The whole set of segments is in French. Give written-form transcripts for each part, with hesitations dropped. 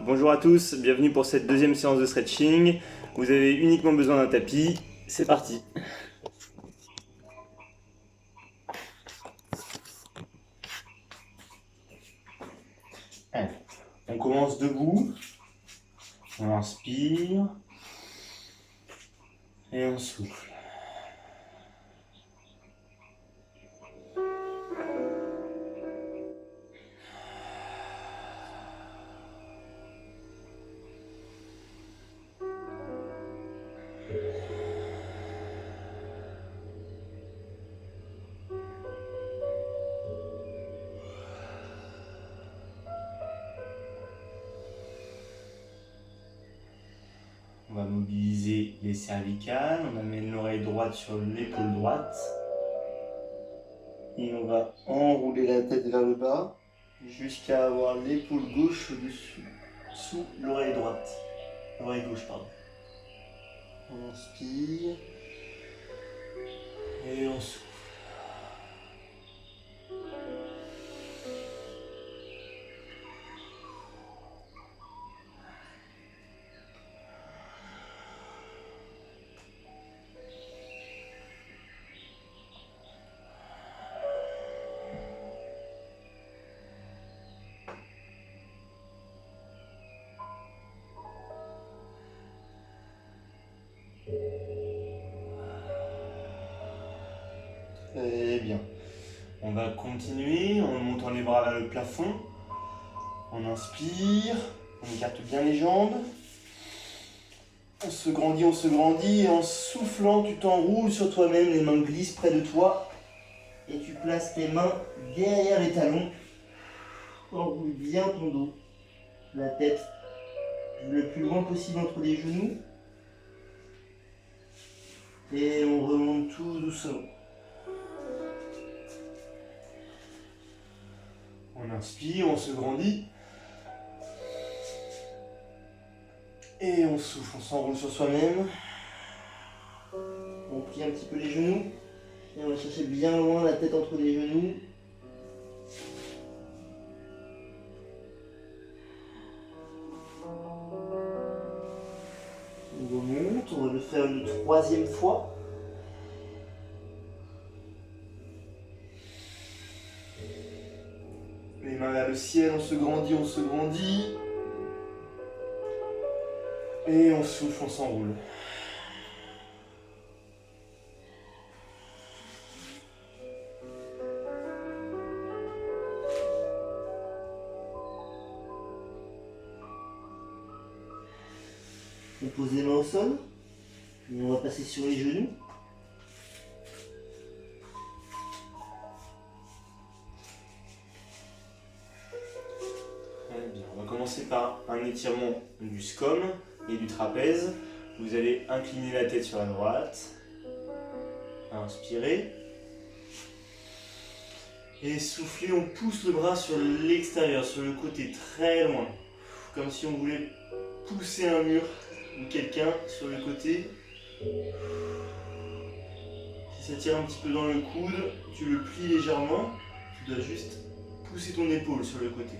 Bonjour à tous, bienvenue pour cette deuxième séance de stretching. Vous avez uniquement besoin d'un tapis, c'est parti. Allez, on commence debout, on inspire et on souffle. On va mobiliser les cervicales, on amène l'oreille droite sur l'épaule droite. Et on va enrouler la tête vers le bas jusqu'à avoir l'épaule gauche au-dessus, sous l'oreille droite. L'oreille gauche, pardon. On inspire et on souffle. Très bien. On va continuer en montant les bras vers le plafond. On inspire, on écarte bien les jambes. On se grandit et en soufflant, tu t'enroules sur toi-même, les mains glissent près de toi et tu places tes mains derrière les talons. Enroule bien ton dos, la tête le plus loin possible entre les genoux et on remonte tout doucement. On inspire, on se grandit et on souffle, on s'enroule sur soi-même. On plie un petit peu les genoux et on va chercher bien loin la tête entre les genoux. On remonte, on va le faire une troisième fois. Les mains vers le ciel, on se grandit. Et on souffle, on s'enroule. On pose les mains au sol. Et on va passer sur les genoux. Très bien. On va commencer par un étirement du scom et du trapèze. Vous allez incliner la tête sur la droite. Inspirez. Et soufflez, on pousse le bras sur l'extérieur, sur le côté très loin. Comme si on voulait pousser un mur ou quelqu'un sur le côté. Si ça tire un petit peu dans le coude, tu le plies légèrement. Tu dois juste pousser ton épaule sur le côté.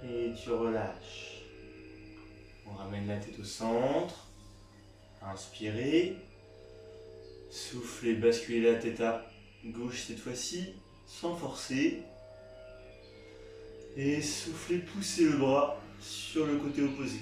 Et tu relâches. On ramène la tête au centre. Inspirez. Soufflez, basculez la tête à gauche cette fois-ci, sans forcer. Et soufflez, poussez le bras sur le côté opposé.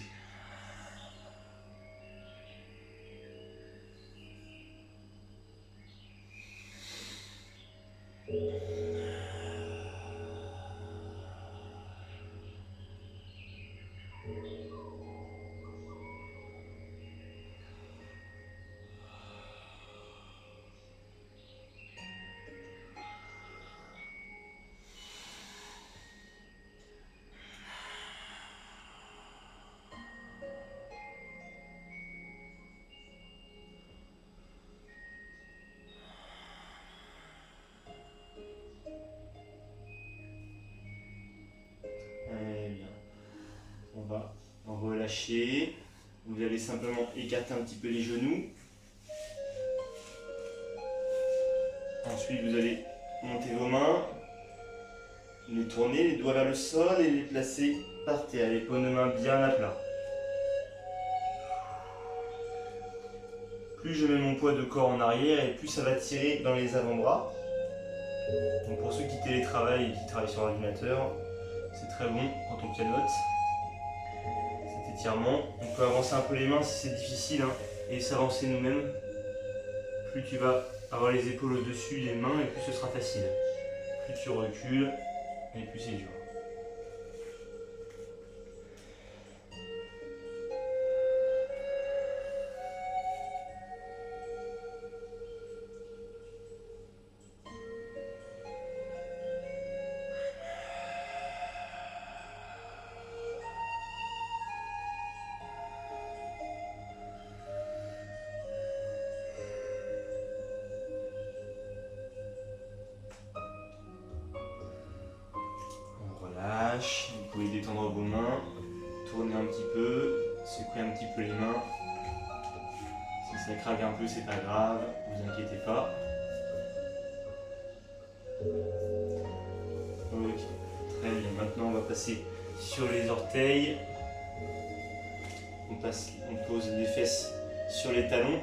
Vous allez simplement écarter un petit peu les genoux. Ensuite, vous allez monter vos mains, les tourner, les doigts vers le sol et les placer par terre, les paumes de main bien à plat. Plus je mets mon poids de corps en arrière et plus ça va tirer dans les avant-bras. Donc pour ceux qui télétravaillent et qui travaillent sur l'ordinateur, c'est très bon quand on pianote. Cet étirement, on peut avancer un peu les mains si c'est difficile et s'avancer nous-mêmes. Plus tu vas avoir les épaules au-dessus des mains et plus ce sera facile. Plus tu recules et plus c'est dur. Vous pouvez détendre vos mains, tourner un petit peu, secouer un petit peu les mains. Si ça craque un peu, c'est pas grave, ne vous inquiétez pas. Ok, très bien. Maintenant, on va passer sur les orteils. On pose les fesses sur les talons.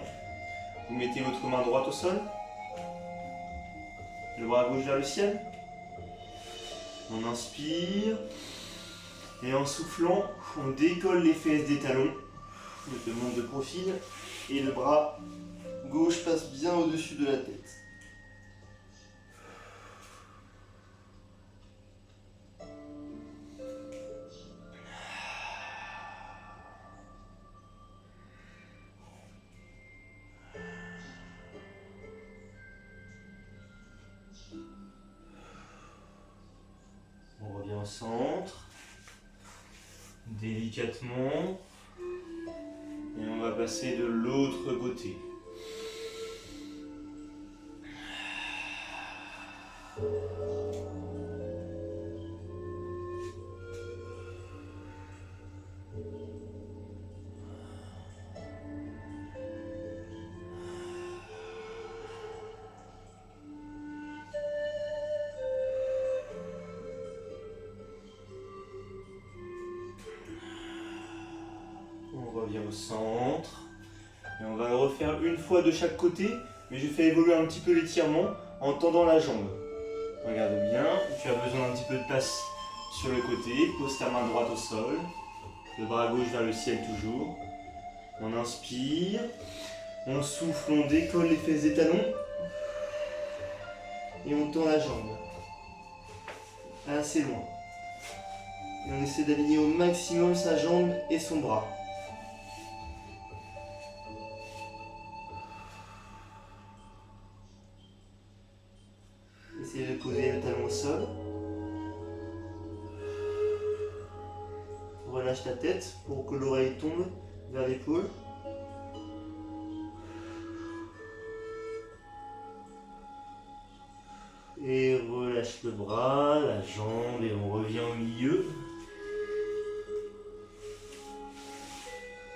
Vous mettez votre main droite au sol, le bras gauche vers le ciel. On inspire et en soufflant, on décolle les fesses des talons. Je te monte de profil et le bras gauche passe bien au-dessus de la tête. On revient au centre, délicatement, et on va passer de l'autre côté. On revient au centre et on va le refaire une fois de chaque côté, mais je fais évoluer un petit peu l'étirement en tendant la jambe. Regarde bien, tu as besoin d'un petit peu de place sur le côté, pose ta main droite au sol, le bras gauche vers le ciel toujours. On inspire, on souffle, on décolle les fesses des talons et on tend la jambe assez loin. Et on essaie d'aligner au maximum sa jambe et son bras. Essayez de poser le talon au sol. Relâche ta tête pour que l'oreille tombe vers l'épaule. Et relâche le bras, la jambe et on revient au milieu.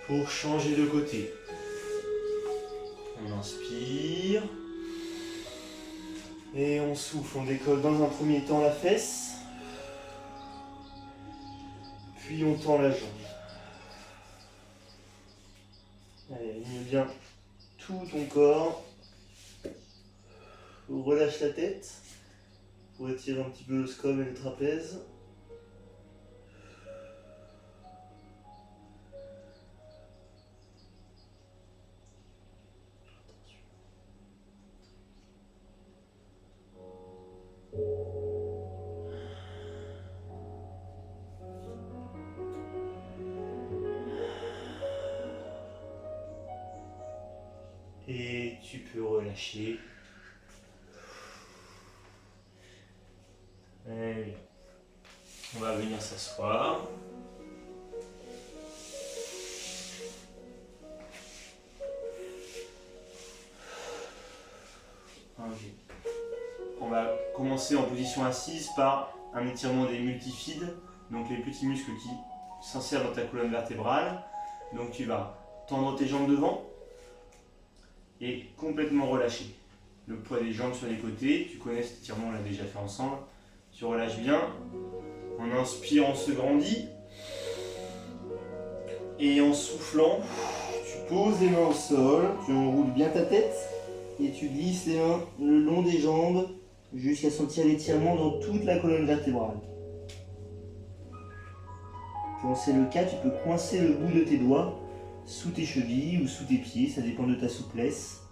Pour changer de côté. On inspire. Et on souffle, on décolle dans un premier temps la fesse. Puis on tend la jambe. Allez, aligne bien tout ton corps. Relâche la tête pour étirer un petit peu le scrotum et le trapèze. Et tu peux relâcher. Allez. On va venir s'asseoir. Okay. On va commencer en position assise par un étirement des multifides, donc les petits muscles qui s'insèrent dans ta colonne vertébrale. Donc tu vas tendre tes jambes devant et complètement relâcher. Le poids des jambes sur les côtés, tu connais cet étirement, on l'a déjà fait ensemble. Tu relâches bien. En inspirant, on se grandit. Et en soufflant, tu poses les mains au sol, tu enroules bien ta tête et tu glisses les mains le long des jambes jusqu'à sentir l'étirement dans toute la colonne vertébrale. Quand c'est le cas, tu peux coincer le bout de tes doigts sous tes chevilles ou sous tes pieds, ça dépend de ta souplesse.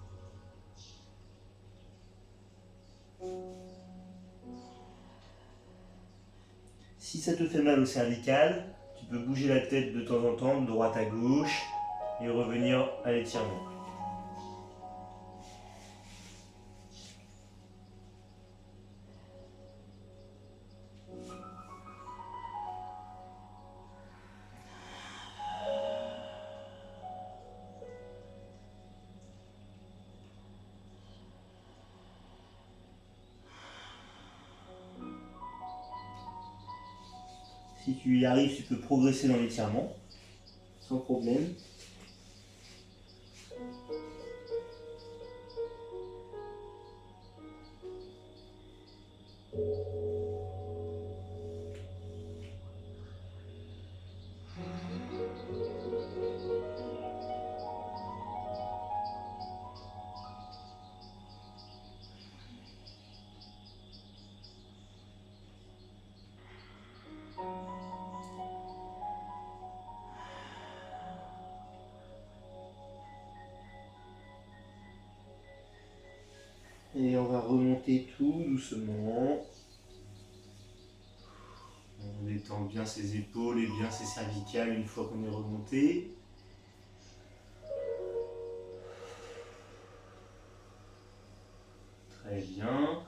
Si ça te fait mal au cervical, tu peux bouger la tête de temps en temps, de droite à gauche, et revenir à l'étirement. Si tu y arrives, tu peux progresser dans l'étirement, sans problème. Et on va remonter tout doucement. On détend bien ses épaules et bien ses cervicales une fois qu'on est remonté. Très bien.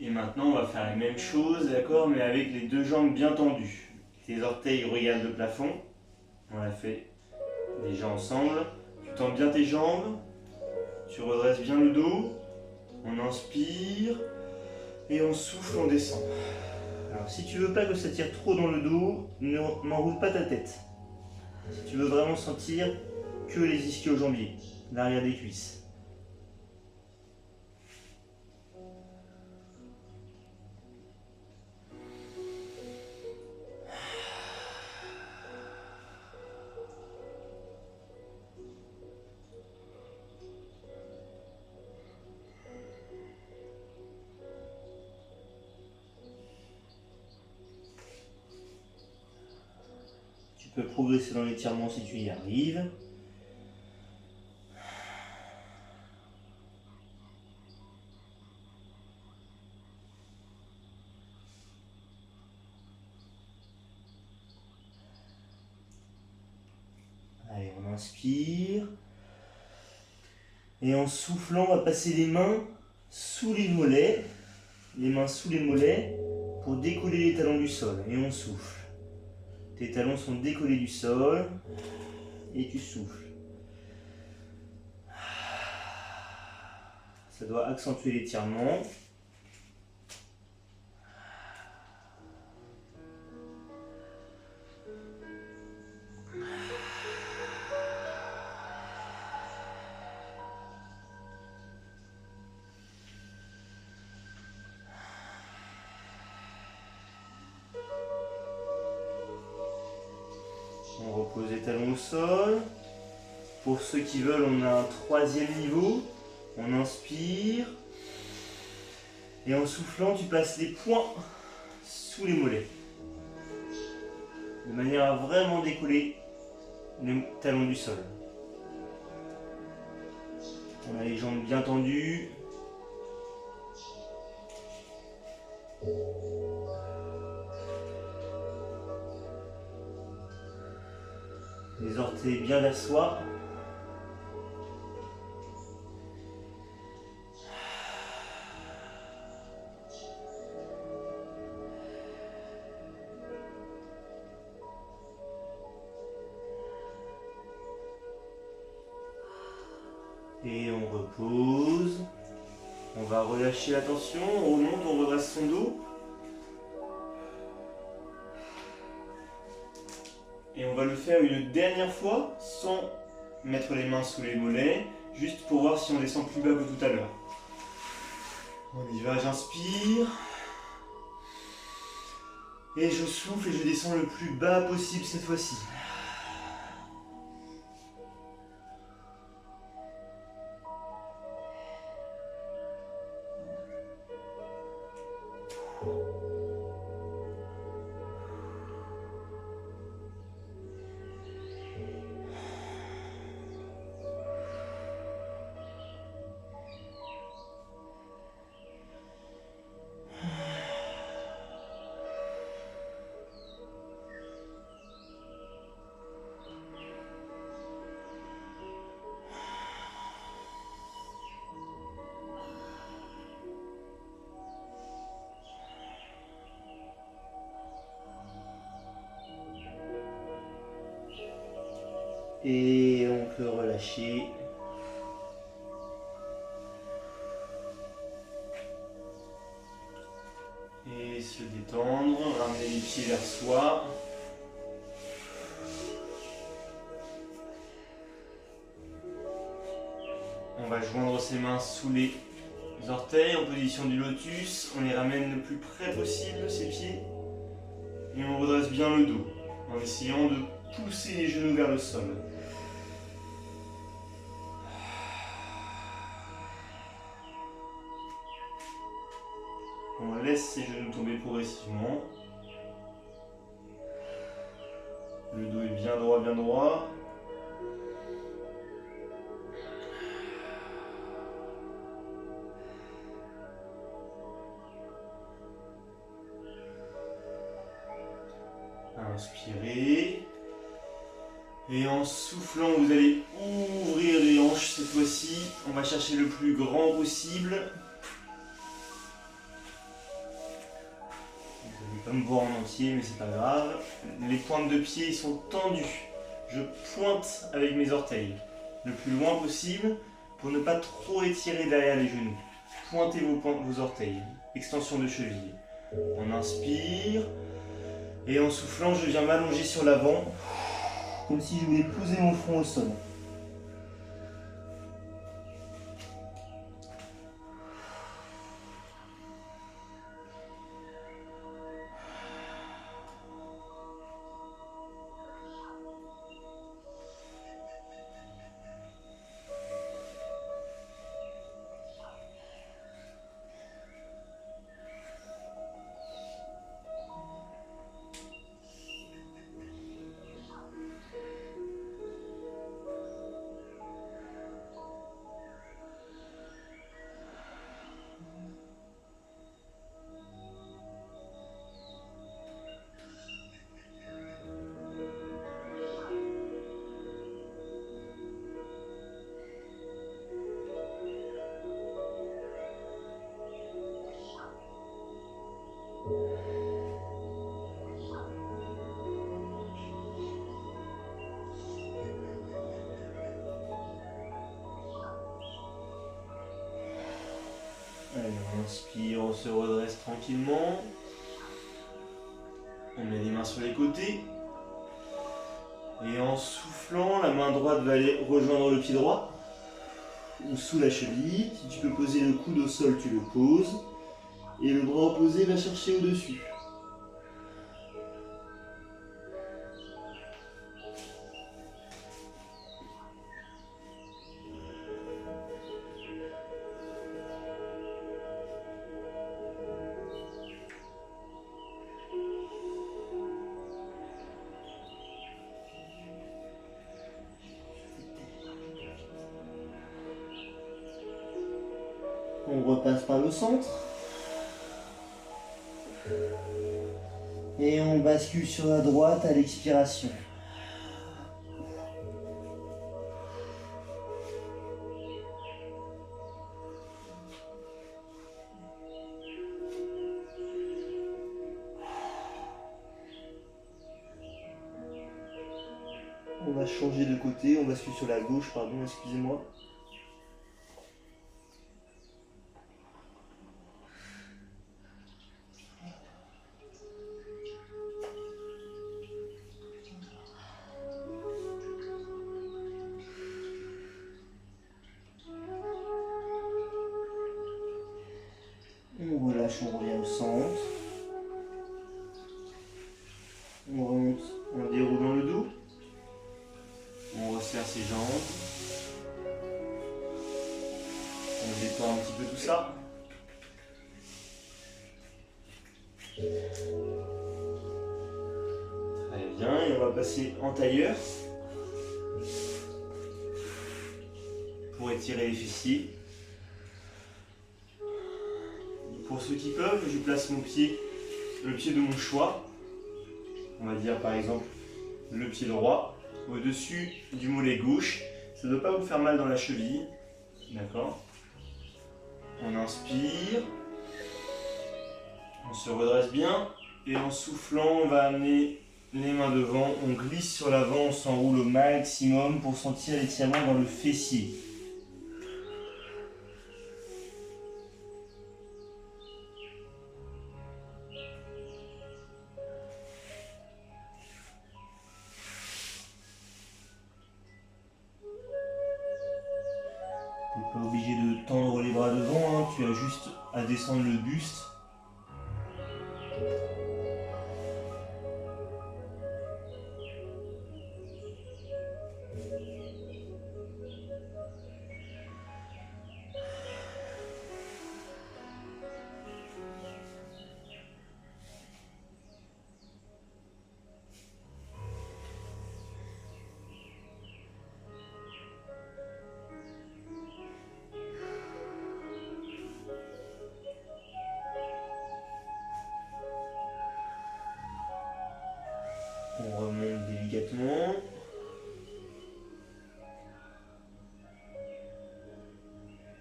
Et maintenant, on va faire la même chose, d'accord, mais avec les deux jambes bien tendues. Tes orteils regardent le plafond. On l'a fait déjà ensemble. Tu tends bien tes jambes. Tu redresses bien le dos. On inspire. Et on souffle, on descend. Alors, si tu veux pas que ça tire trop dans le dos, n'enroule pas ta tête. Si tu veux vraiment sentir que les ischio-jambiers, l'arrière des cuisses. Tu peux progresser dans l'étirement si tu y arrives. Allez, on inspire. Et en soufflant, on va passer les mains sous les mollets. Les mains sous les mollets pour décoller les talons du sol. Et on souffle. Tes talons sont décollés du sol. Et tu souffles. Ça doit accentuer l'étirement. On repose les talons au sol. Pour ceux qui veulent, on a un troisième niveau. On inspire. Et en soufflant, tu passes les poings sous les mollets. De manière à vraiment décoller les talons du sol. On a les jambes bien tendues. Les orteils bien vers soi. Et on repose. On va relâcher la tension, on remonte, on redresse son dos. Et on va le faire une dernière fois sans mettre les mains sous les mollets, juste pour voir si on descend plus bas que tout à l'heure. On y va, j'inspire. Et je souffle et je descends le plus bas possible cette fois-ci. Et on peut relâcher. Et se détendre, ramener les pieds vers soi. On va joindre ses mains sous les orteils en position du lotus. On les ramène le plus près possible, ses pieds. Et on redresse bien le dos en essayant de pousser les genoux vers le sol. On laisse ses genoux tomber progressivement. Le dos est bien droit, bien droit. Inspirez. Et en soufflant, vous allez ouvrir les hanches cette fois-ci. On va chercher le plus grand possible. Vous n'allez pas me voir en entier, mais c'est pas grave. Les pointes de pied sont tendues. Je pointe avec mes orteils le plus loin possible pour ne pas trop étirer derrière les genoux. Pointez vos orteils. Extension de cheville. On inspire. Et en soufflant, je viens m'allonger sur l'avant, comme si je voulais poser mon front au sol. Allez, on inspire, on se redresse tranquillement. On met les mains sur les côtés. Et en soufflant, la main droite va aller rejoindre le pied droit. Ou sous la cheville. Si tu peux poser le coude au sol, tu le poses. Et le bras opposé va chercher au-dessus. On repasse par le centre. Et on bascule sur la droite à l'expiration. On va changer de côté, on bascule sur la gauche, pardon, excusez-moi. On relâche, on revient au centre. On remonte en déroulant le dos. On resserre ses jambes. On détend un petit peu tout ça. Très bien, et on va passer en tailleur pour étirer les fessiers. Pour ceux qui peuvent, je place mon pied, le pied de mon choix. On va dire par exemple le pied droit au-dessus du mollet gauche. Ça ne doit pas vous faire mal dans la cheville. D'accord? On inspire. On se redresse bien. Et en soufflant, on va amener les mains devant. On glisse sur l'avant, on s'enroule au maximum pour sentir l'étirement dans le fessier. Tu n'es pas obligé de tendre les bras devant, hein. Tu as juste à descendre le buste. On remonte délicatement.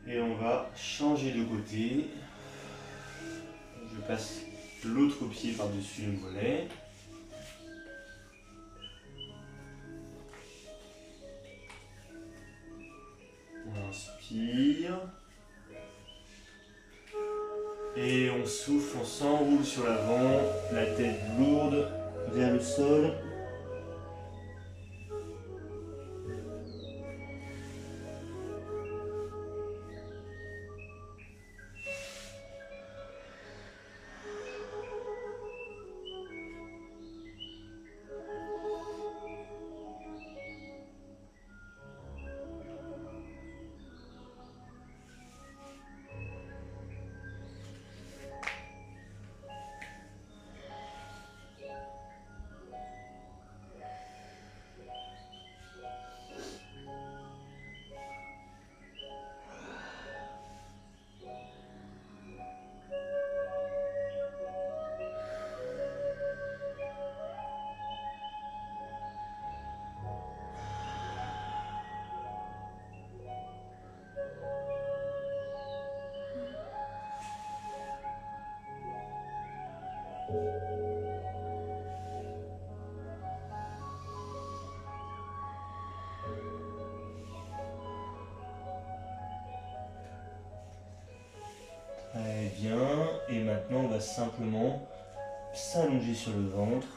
Et on va changer de côté. Je passe l'autre pied par-dessus le mollet. On inspire. Et on souffle, on s'enroule sur l'avant, la tête lourde vers le sol. Très bien, et maintenant on va simplement s'allonger sur le ventre.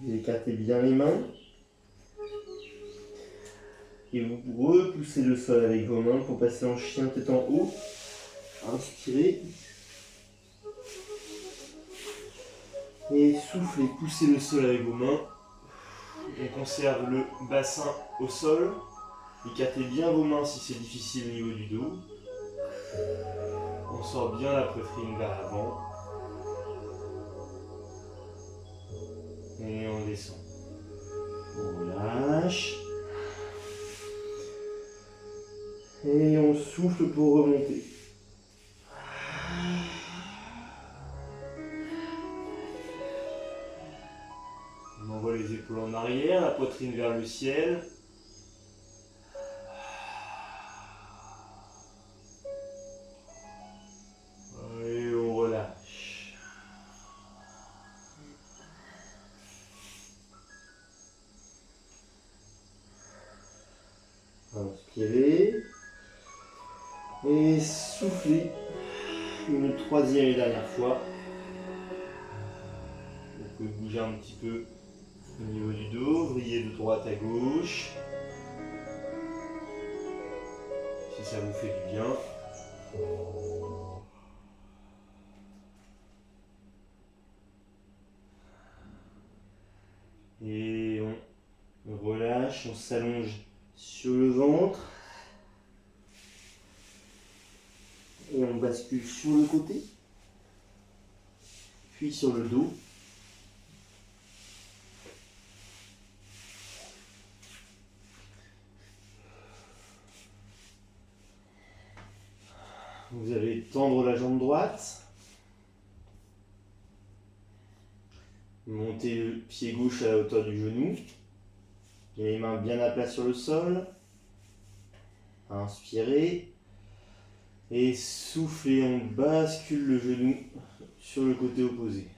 Vous écartez bien les mains. Et vous repoussez le sol avec vos mains pour passer en chien tête en haut. Inspirez. Et soufflez, poussez le sol avec vos mains. On conserve le bassin au sol. Écartez bien vos mains si c'est difficile au niveau du dos. On sort bien la poitrine vers l'avant. Et on descend. On relâche. Et on souffle pour remonter. On envoie les épaules en arrière, la poitrine vers le ciel. Et on relâche. Inspirez. soufflez une troisième et dernière fois. Vous pouvez bouger un petit peu au niveau du dos, vriller de droite à gauche. Si ça vous fait du bien. Et on relâche, on s'allonge sur le ventre. Et on bascule sur le côté. Puis sur le dos. Vous allez tendre la jambe droite. Montez le pied gauche à la hauteur du genou. Et les mains bien à plat sur le sol. Inspirez. Et soufflez, on bascule le genou sur le côté opposé.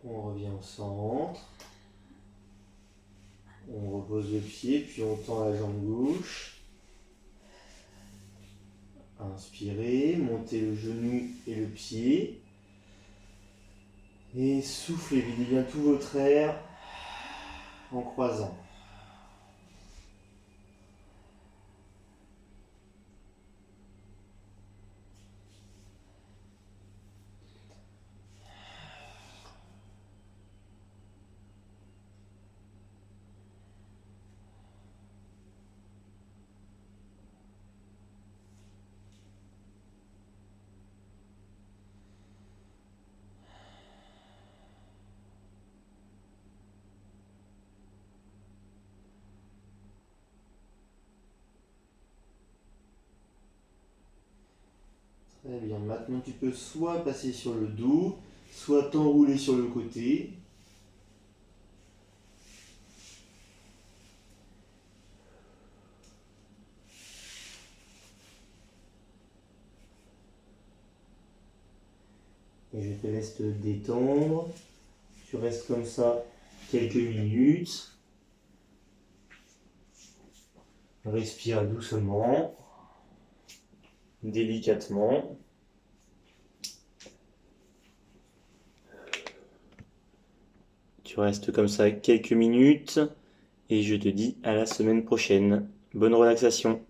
On revient au centre. On repose le pied, puis on tend la jambe gauche. Inspirez, montez le genou et le pied. Et soufflez, videz bien tout votre air en croisant. Très bien, maintenant tu peux soit passer sur le dos, soit t'enrouler sur le côté. Et je te laisse te détendre. Tu restes comme ça quelques minutes. Respire doucement, délicatement. Tu restes comme ça quelques minutes et je te dis à la semaine prochaine. Bonne relaxation.